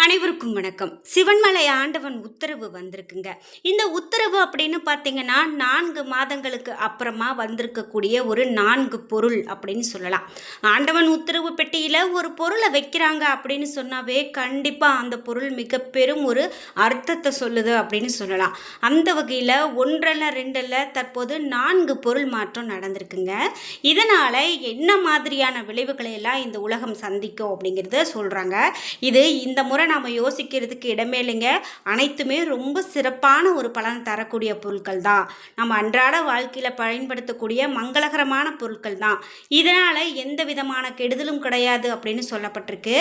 அனைவருக்கும் வணக்கம். சிவன்மலை ஆண்டவன் உத்தரவு வந்திருக்குங்க. இந்த உத்தரவு அப்படின்னு பார்த்தீங்கன்னா 4 மாதங்களுக்கு அப்புறமா வந்திருக்கக்கூடிய ஒரு 4 பொருள் அப்படின்னு சொல்லலாம். ஆண்டவன் உத்தரவு பெட்டியில் ஒரு பொருளை வைக்கிறாங்க அப்படின்னு சொன்னாவே கண்டிப்பாக அந்த பொருள் மிக பெரும் ஒரு அர்த்தத்தை சொல்லுது அப்படின்னு சொல்லலாம். அந்த வகையில் 1 இல்ல 2 இல்ல தற்போது 4 பொருள் மாற்றம் நடந்திருக்குங்க. இதனால் என்ன மாதிரியான விளைவுகளை எல்லாம் இந்த உலகம் சந்திக்கும் அப்படிங்கிறத சொல்கிறாங்க. இது இந்த முறை நாம் யோசிக்கிறதுக்கு இடமே இல்லைங்க. அனைத்துமே ரொம்ப சிறப்பான ஒரு பலன் தரக்கூடிய பொருட்கள் தான். நம்ம அன்றாட வாழ்க்கையில் பயன்படுத்தக்கூடிய மங்களகரமான பொருட்கள் தான். இதனால் எந்த விதமான கெடுதலும் கிடையாது அப்படின்னு சொல்லப்பட்டிருக்கு.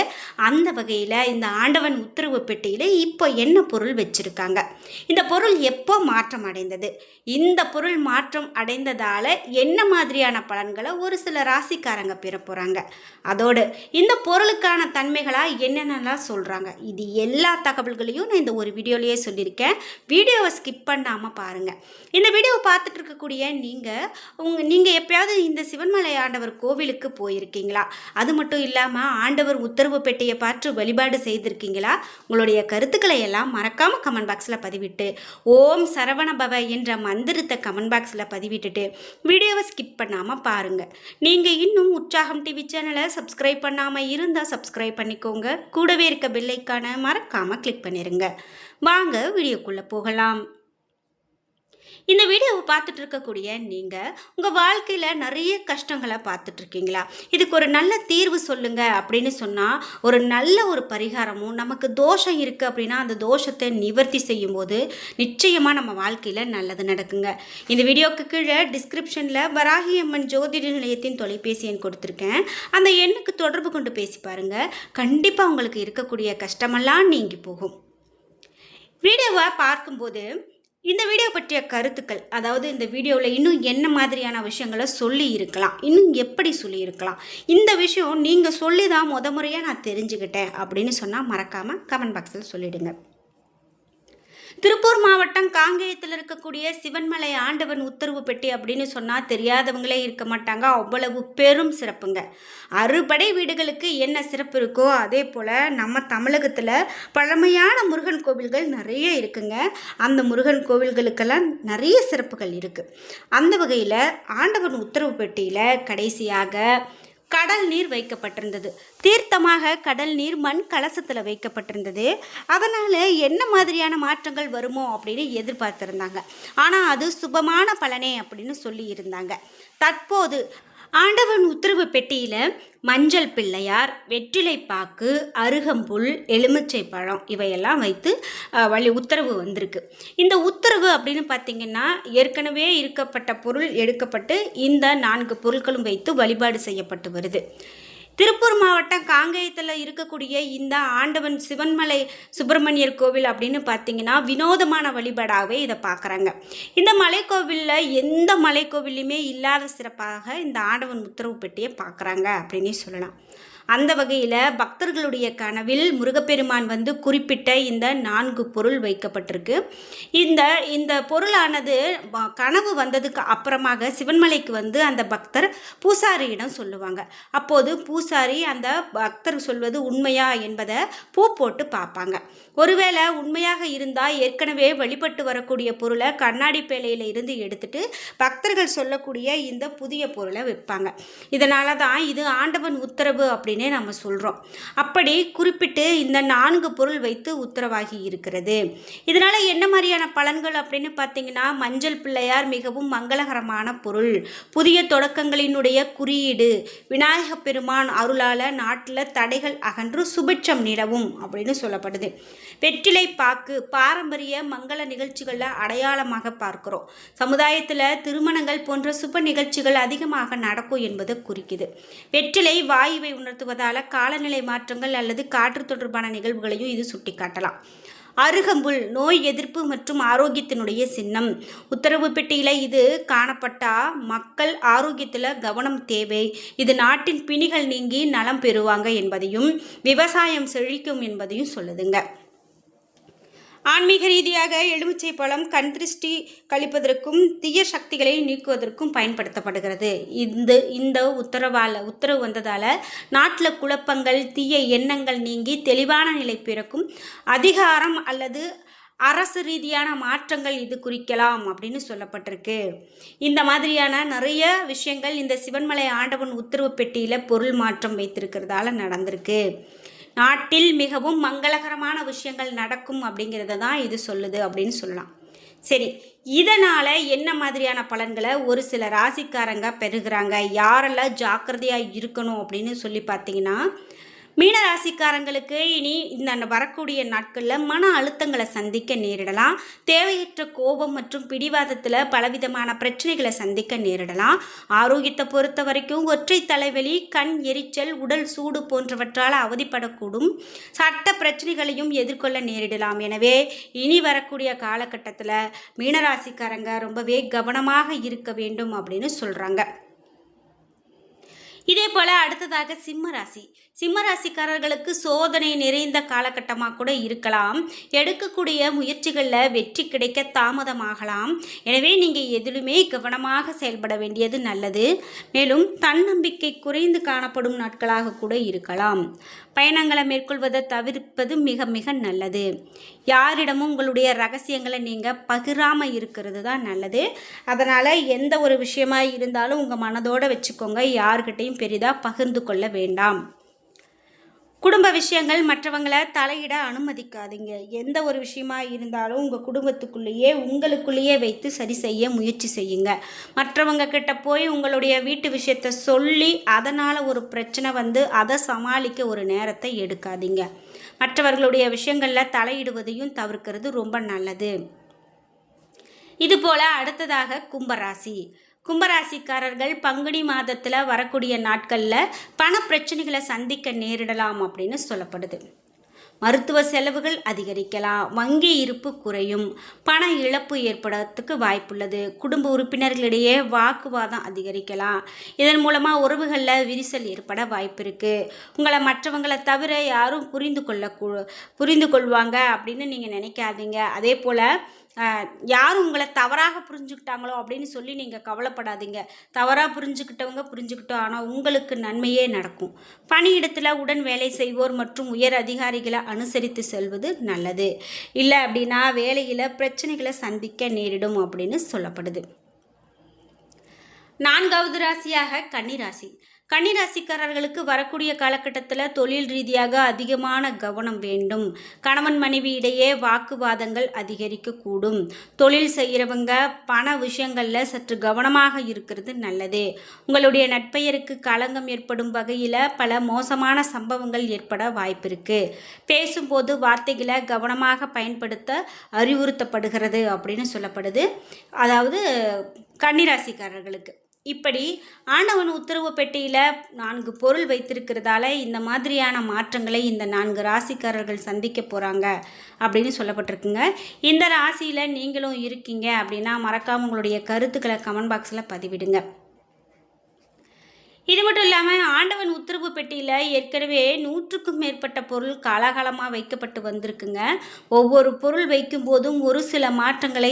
அந்த வகையில் இந்த ஆண்டவன் உத்தரவு பெட்டியில் இப்போ என்ன பொருள் வச்சுருக்காங்க, இந்த பொருள் எப்போ மாற்றம் அடைந்தது, இந்த பொருள் மாற்றம் அடைந்ததால் என்ன மாதிரியான பலன்களை ஒரு சில ராசிக்காரங்க பெற போகிறாங்க, அதோடு இந்த பொருளுக்கான தன்மைகளாக என்னென்னலாம் சொல்கிறாங்க, இது எல்லா தகவல்களையும் நான் இந்த ஒரு வீடியோலேயே சொல்லியிருக்கேன். வீடியோவை ஸ்கிப் பண்ணாமல் பாருங்கள். இந்த வீடியோவை பார்த்துட்டு இருக்கக்கூடிய நீங்கள் எப்பயாவது இந்த சிவன்மலை ஆண்டவர் கோவிலுக்கு போயிருக்கீங்களா? அது மட்டும் இல்லாமல் ஆண்டவர் உத்தரவு பெட்டியை பார்த்து வழிபாடு செய்திருக்கீங்களா? உங்களுடைய கருத்துக்களை எல்லாம் மறக்காமல் கமெண்ட் பாக்ஸில் பதிவிட்டு ஓம் சரவண பவ என்ற மந்திரத்தை கமெண்ட் பாக்ஸில் பதிவிட்டுட்டு வீடியோவை ஸ்கிப் பண்ணாமல் பாருங்கள். நீங்கள் இன்னும் உற்சாகம் டிவி சேனலை சப்ஸ்கிரைப் பண்ணாமல் இருந்தால் சப்ஸ்கிரைப் பண்ணிக்கோங்க. கூடவே இருக்க பெல்லைக்கான மறக்காமல் கிளிக் பண்ணிடுங்க. வாங்க வீடியோக்குள்ளே போகலாம். இந்த வீடியோவை பார்த்துட்டு இருக்கக்கூடிய நீங்கள் உங்கள் வாழ்க்கையில் நிறைய கஷ்டங்களை பார்த்துட்டு இருக்கீங்களா? இதுக்கு ஒரு நல்ல தீர்வு சொல்லுங்கள் அப்படின்னு சொன்னால் ஒரு நல்ல ஒரு பரிகாரமும், நமக்கு தோஷம் இருக்குது அப்படின்னா அந்த தோஷத்தை நிவர்த்தி செய்யும் போது நிச்சயமாக நம்ம வாழ்க்கையில் நல்லது நடக்குங்க. இந்த வீடியோக்கு கீழே டிஸ்கிரிப்ஷனில் வராகி அம்மன் ஜோதிட நிலையத்தின் தொலைபேசி எண் கொடுத்துருக்கேன். அந்த எண்ணுக்கு தொடர்பு கொண்டு பேசி பாருங்கள். கண்டிப்பாக உங்களுக்கு இருக்கக்கூடிய கஷ்டமெல்லாம் நீங்கி போகும். வீடியோவை பார்க்கும்போது இந்த வீடியோ பற்றிய கருத்துக்கள், அதாவது இந்த வீடியோவில் இன்னும் என்ன மாதிரியான விஷயங்களை சொல்லி இருக்கலாம், இன்னும் எப்படி சொல்லியிருக்கலாம், இந்த விஷயம் நீங்கள் சொல்லி தான் முறையாக நான் தெரிஞ்சுக்கிட்டேன் அப்படின்னு சொன்னால் மறக்காமல் கமெண்ட் பாக்ஸில் சொல்லிவிடுங்க. திருப்பூர் மாவட்டம் காங்கேயத்தில் இருக்கக்கூடிய சிவன்மலை ஆண்டவன் உத்தரவு பெட்டி அப்படின்னு சொன்னால் தெரியாதவங்களே இருக்க மாட்டாங்க. அவ்வளவு பெரும் சிறப்புங்க. அறுபடை வீடுகளுக்கு என்ன சிறப்பு இருக்கோ அதே போல் நம்ம தமிழகத்தில் பழமையான முருகன் கோவில்கள் நிறைய இருக்குங்க. அந்த முருகன் கோவில்களுக்கெல்லாம் நிறைய சிறப்புகள் இருக்குது. அந்த வகையில் ஆண்டவன் உத்தரவு பெட்டியில் கடைசியாக கடல் நீர் வைக்கப்பட்டிருந்தது. தீர்த்தமாக கடல் நீர் மண் கலசத்தில் வைக்கப்பட்டிருந்தது. அதனால் என்ன மாதிரியான மாற்றங்கள் வருமோ அப்படின்னு எதிர்பார்த்துருந்தாங்க. ஆனால் அது சுபமான பலனே அப்படின்னு சொல்லி இருந்தாங்க. தற்போது ஆண்டவன் உத்தரவு பெட்டியில் மஞ்சள் பிள்ளையார், வெற்றிலை பாக்கு, அருகம்புல், எலுமிச்சை பழம் இவையெல்லாம் வைத்து உத்தரவு வந்திருக்கு. இந்த உத்தரவு அப்படின்னு பார்த்திங்கன்னா ஏற்கனவே இருக்கப்பட்ட பொருள் எடுக்கப்பட்டு இந்த 4 பொருட்களும் வைத்து வழிபாடு செய்யப்பட்டு வருது. திருப்பூர் மாவட்டம் காங்கேயத்தில் இருக்கக்கூடிய இந்த ஆண்டவன் சிவன்மலை சுப்பிரமணியர் கோவில் அப்படின்னு பார்த்தீங்கன்னா வினோதமான வழிபாடாகவே இதை பார்க்குறாங்க. இந்த மலைக்கோவிலில் எந்த மலைக்கோவிலையுமே இல்லாத சிறப்பாக இந்த ஆண்டவன் உத்தரவு பெட்டியை பார்க்குறாங்க அப்படின்னே சொல்லலாம். அந்த வகையில் பக்தர்களுடைய கனவில் முருகப்பெருமான் வந்து குறிப்பிட்ட இந்த 4 பொருள் வைக்கப்பட்டிருக்கு. இந்த பொருளானது கனவு வந்ததுக்கு அப்புறமாக சிவன்மலைக்கு வந்து அந்த பக்தர் பூசாரியிடம் சொல்லுவாங்க. அப்போது பூசாரி அந்த பக்தர் சொல்வது உண்மையா என்பதை பூ போட்டு பார்ப்பாங்க. ஒருவேளை உண்மையாக இருந்தால் ஏற்கனவே வழிபட்டு வரக்கூடிய பொருளை கண்ணாடி பேழையில் இருந்து எடுத்துட்டு பக்தர்கள் சொல்லக்கூடிய இந்த புதிய பொருளை வைப்பாங்க. இதனால தான் இது ஆண்டவன் உத்தரவு அப்படின்னு நம்ம சொல்கிறோம். அப்படி குறிப்பிட்டு இந்த 4 பொருள் வைத்து உத்தரவாகி இருக்கிறது. இதனால் என்ன மாதிரியான பலன்கள் அப்படின்னு பார்த்தீங்கன்னா மஞ்சள் பிள்ளையார் மிகவும் மங்களகரமான பொருள், புதிய தொடக்கங்களினுடைய குறியீடு, விநாயக பெருமான் அருளால் நாட்டில் தடைகள் அகன்று சுபிட்சம் நிலவும் அப்படின்னு சொல்லப்படுது. வெற்றிலை பாக்கு பாரம்பரிய மங்கள நிகழ்ச்சிகளில் அடையாளமாக பார்க்கிறோம். சமுதாயத்தில் திருமணங்கள் போன்ற சுப நிகழ்ச்சிகள் அதிகமாக நடக்கும் என்பதை குறிக்குது. வெற்றிலை வாயுவை உணர்த்துவதால் காலநிலை மாற்றங்கள் அல்லது காற்று தொடர்பான நிகழ்வுகளையும் இது சுட்டிக்காட்டலாம். அருகம்புல் நோய் எதிர்ப்பு மற்றும் ஆரோக்கியத்தினுடைய சின்னம். உத்தரவு பெட்டியில் இது காணப்பட்டால் மக்கள் ஆரோக்கியத்தில் கவனம் தேவை. இது நாட்டின் பிணிகள் நீங்கி நலம் பெறுவாங்க என்பதையும் விவசாயம் செழிக்கும் என்பதையும் சொல்லுதுங்க. ஆன்மீக ரீதியாக எலுமிச்சை பழம் கண் திருஷ்டி கழிப்பதற்கும் தீய சக்திகளை நீக்குவதற்கும் பயன்படுத்தப்படுகிறது. இந்த உத்தரவு வந்ததால் நாட்டில் குழப்பங்கள் தீய எண்ணங்கள் நீங்கி தெளிவான நிலை பிறக்கும். அதிகாரம் அல்லது அரசு ரீதியான மாற்றங்கள் இது குறிக்கலாம் அப்படின்னு சொல்லப்பட்டிருக்கு. இந்த மாதிரியான நிறைய விஷயங்கள் இந்த சிவன்மலை ஆண்டவன் உத்தரவு பெட்டியில் பொருள் மாற்றம் வைத்திருக்கிறதால நடந்திருக்கு. நாட்டில் மிகவும் மங்களகரமான விஷயங்கள் நடக்கும் அப்படிங்கிறத தான் இது சொல்லுது அப்படின்னு சொல்லலாம். சரி, இதனால் என்ன மாதிரியான பலன்களை ஒரு சில ராசிக்காரங்க பெறுகிறாங்க, யாரெல்லாம் ஜாக்கிரதையாக இருக்கணும் அப்படின்னு சொல்லி பார்த்தீங்கன்னா, மீன ராசிக்காரங்களுக்கு இனி இந்த வரக்கூடிய நாட்களில் மன அழுத்தங்களை சந்திக்க நேரிடலாம். தேவையற்ற கோபம் மற்றும் பிடிவாதத்தில் பலவிதமான பிரச்சனைகளை சந்திக்க நேரிடலாம். ஆரோக்கியத்தை பொறுத்த வரைக்கும் ஒற்றை தலைவலி, கண் எரிச்சல், உடல் சூடு போன்றவற்றால் அவதிப்படக்கூடும். சட்ட பிரச்சனைகளையும் எதிர்கொள்ள நேரிடலாம். எனவே இனி வரக்கூடிய காலகட்டத்தில் மீனராசிக்காரங்க ரொம்பவே கவனமாக இருக்க வேண்டும் அப்படின்னு சொல்கிறாங்க. இதே போல் அடுத்ததாக சிம்ம ராசிக்காரர்களுக்கு சோதனை நிறைந்த காலகட்டமாக கூட இருக்கலாம். எடுக்கக்கூடிய முயற்சிகளில் வெற்றி கிடைக்க தாமதமாகலாம். எனவே நீங்கள் எதிலுமே கவனமாக செயல்பட வேண்டியது நல்லது. மேலும் தன்னம்பிக்கை குறைந்து காணப்படும் நாட்களாக கூட இருக்கலாம். பயணங்களை மேற்கொள்வதை தவிர்ப்பது மிக மிக நல்லது. யாரிடமும் உங்களுடைய ரகசியங்களை நீங்கள் பகிராமல் இருக்கிறது தான் நல்லது. அதனால் எந்த ஒரு விஷயமா இருந்தாலும் உங்கள் மனதோடு வச்சுக்கோங்க. யார்கிட்டையும் பெரிதாக பகிர்ந்து கொள்ள வேண்டாம். குடும்ப விஷயங்கள் மற்றவங்களை தலையிட அனுமதிக்காதீங்க. எந்த ஒரு விஷயமா இருந்தாலும் உங்கள் குடும்பத்துக்குள்ளேயே உங்களுக்குள்ளேயே வைத்து சரி செய்ய முயற்சி செய்யுங்க. மற்றவங்க கிட்ட போய் உங்களுடைய வீட்டு விஷயத்தை சொல்லி அதனால் ஒரு பிரச்சனை வந்து அதை சமாளிக்க ஒரு நேரத்தை எடுக்காதீங்க. மற்றவர்களுடைய விஷயங்களில் தலையிடுவதையும் தவிர்க்கிறது ரொம்ப நல்லது. இதுபோல் அடுத்ததாக கும்பராசிக்காரர்கள் பங்குனி மாதத்தில் வரக்கூடிய நாட்களில் பண பிரச்சனைகளை சந்திக்க நேரிடலாம் அப்படின்னு சொல்லப்படுது. மருத்துவ செலவுகள் அதிகரிக்கலாம். வங்கி இருப்பு குறையும். பண இழப்பு ஏற்படுறதுக்கு வாய்ப்புள்ளது. குடும்ப உறுப்பினர்களிடையே வாக்குவாதம் அதிகரிக்கலாம். இதன் மூலமாக உறவுகளில் விரிசல் ஏற்பட வாய்ப்பு இருக்குது. உங்களை மற்றவங்களை தவிர யாரும் புரிந்து கொள்வாங்க அப்படின்னு நீங்கள் நினைக்காதீங்க. அதே போல் யாரும் உங்களை தவறாக புரிஞ்சுக்கிட்டாங்களோ அப்படின்னு சொல்லி நீங்கள் கவலைப்படாதீங்க. தவறாக புரிஞ்சுக்கிட்டோம், ஆனால் உங்களுக்கு நன்மையே நடக்கும். பணியிடத்தில் உடன் வேலை செய்வோர் மற்றும் உயர் அதிகாரிகளை அனுசரித்து செல்வது நல்லது. இல்லை அப்படின்னா வேலையில் பிரச்சனைகளை சந்திக்க நேரிடும் அப்படின்னு சொல்லப்படுது. 4வது ராசியாக கன்னிராசிக்காரர்களுக்கு வரக்கூடிய காலகட்டத்தில் தொழில் ரீதியாக அதிகமான கவனம் வேண்டும். கணவன் மனைவி இடையே வாக்குவாதங்கள் அதிகரிக்கக்கூடும். தொழில் செய்கிறவங்க பண விஷயங்களில் சற்று கவனமாக இருக்கிறது நல்லது. உங்களுடைய நட்பெயருக்கு களங்கம் ஏற்படும் வகையில் பல மோசமான சம்பவங்கள் ஏற்பட வாய்ப்பு இருக்குது. பேசும்போது வார்த்தைகளை கவனமாக பயன்படுத்த அறிவுறுத்தப்படுகிறது அப்படின்னு சொல்லப்படுது. அதாவது கன்னிராசிக்காரர்களுக்கு இப்படி ஆண்டவன் உத்தரவு பெட்டியில் 4 பொருள் வைத்திருக்கிறதால இந்த மாதிரியான மாற்றங்களை இந்த 4 ராசிக்காரர்கள் சந்திக்க போகிறாங்க அப்படின்னு சொல்லப்பட்டிருக்குங்க. இந்த ராசியில் நீங்களும் இருக்கீங்க அப்படின்னா மறக்காமல் உங்களுடைய கருத்துக்களை கமெண்ட் பாக்ஸில் பதிவிடுங்க. இது மட்டும் இல்லாமல் ஆண்டவன் உத்தரவு பெட்டியில் ஏற்கனவே 100க்கும் மேற்பட்ட பொருள் காலகாலமாக வைக்கப்பட்டு வந்திருக்குங்க. ஒவ்வொரு பொருள் வைக்கும்போதும் ஒரு சில மாற்றங்களை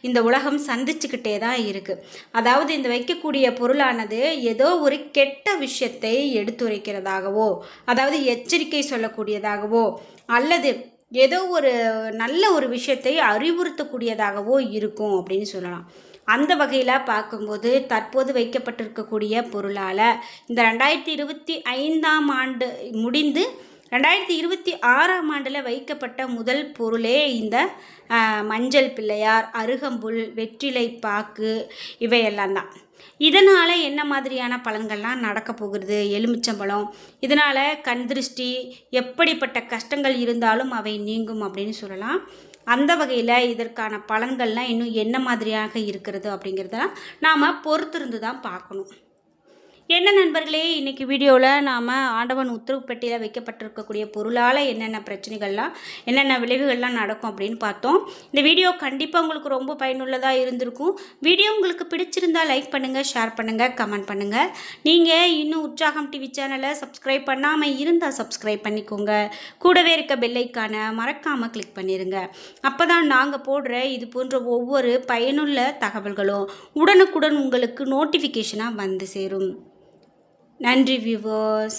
இந்த உலகம் சந்திச்சுக்கிட்டே தான் இருக்குது. அதாவது இந்த வைக்கக்கூடிய பொருளானது ஏதோ ஒரு கெட்ட விஷயத்தை எடுத்துரைக்கிறதாகவோ, அதாவது எச்சரிக்கை சொல்லக்கூடியதாகவோ, அல்லது ஏதோ ஒரு நல்ல ஒரு விஷயத்தை அறிவுறுத்தக்கூடியதாகவோ இருக்கும் அப்படின்னு சொல்லலாம். அந்த வகையில் பார்க்கும்போது தற்போது வைக்கப்பட்டிருக்கக்கூடிய பொருளால் இந்த 2025ஆம் ஆண்டு முடிந்து 2026ஆம் ஆண்டில் வைக்கப்பட்ட முதல் பொருளே இந்த மஞ்சள் பிள்ளையார், அருகம்புல், வெற்றிலை பாக்கு இவையெல்லாம் தான். இதனால் என்ன மாதிரியான பலன்கள்லாம் நடக்க போகிறது? எலுமிச்சம்பழம் இதனால் கண் திருஷ்டி, எப்படிப்பட்ட கஷ்டங்கள் இருந்தாலும் அவை நீங்கும் அப்படின்னு சொல்லலாம். அந்த வகையில் இதற்கான பலன்கள்லாம் இன்னும் என்ன மாதிரியாக இருக்கிறது அப்படிங்கிறதெல்லாம் நாம் பொறுத்திருந்து தான் பார்க்கணும். என்ன நண்பர்களே, இன்றைக்கி வீடியோவில் நாம் ஆண்டவன் உத்தரவு பெட்டியில் வைக்கப்பட்டிருக்கக்கூடிய பொருளால் என்னென்ன பிரச்சனைகள்லாம் என்னென்ன விளைவுகள்லாம் நடக்கும் அப்படின்னு பார்த்தோம். இந்த வீடியோ கண்டிப்பாக உங்களுக்கு ரொம்ப பயனுள்ளதாக இருந்திருக்கும். வீடியோ உங்களுக்கு பிடிச்சிருந்தால் லைக் பண்ணுங்கள், ஷேர் பண்ணுங்கள், கமெண்ட் பண்ணுங்கள். நீங்கள் இன்னும் உற்சாகம் டிவி சேனலை சப்ஸ்கிரைப் பண்ணாமல் இருந்தால் சப்ஸ்கிரைப் பண்ணிக்கோங்க. கூடவே இருக்க பெல்லைக்கான மறக்காமல் கிளிக் பண்ணிடுங்க. அப்போ தான் நாங்கள் போடுற இது போன்ற ஒவ்வொரு பயனுள்ள தகவல்களும் உடனுக்குடன் உங்களுக்கு நோட்டிஃபிகேஷனாக வந்து சேரும். நன்றி வியூவர்ஸ்.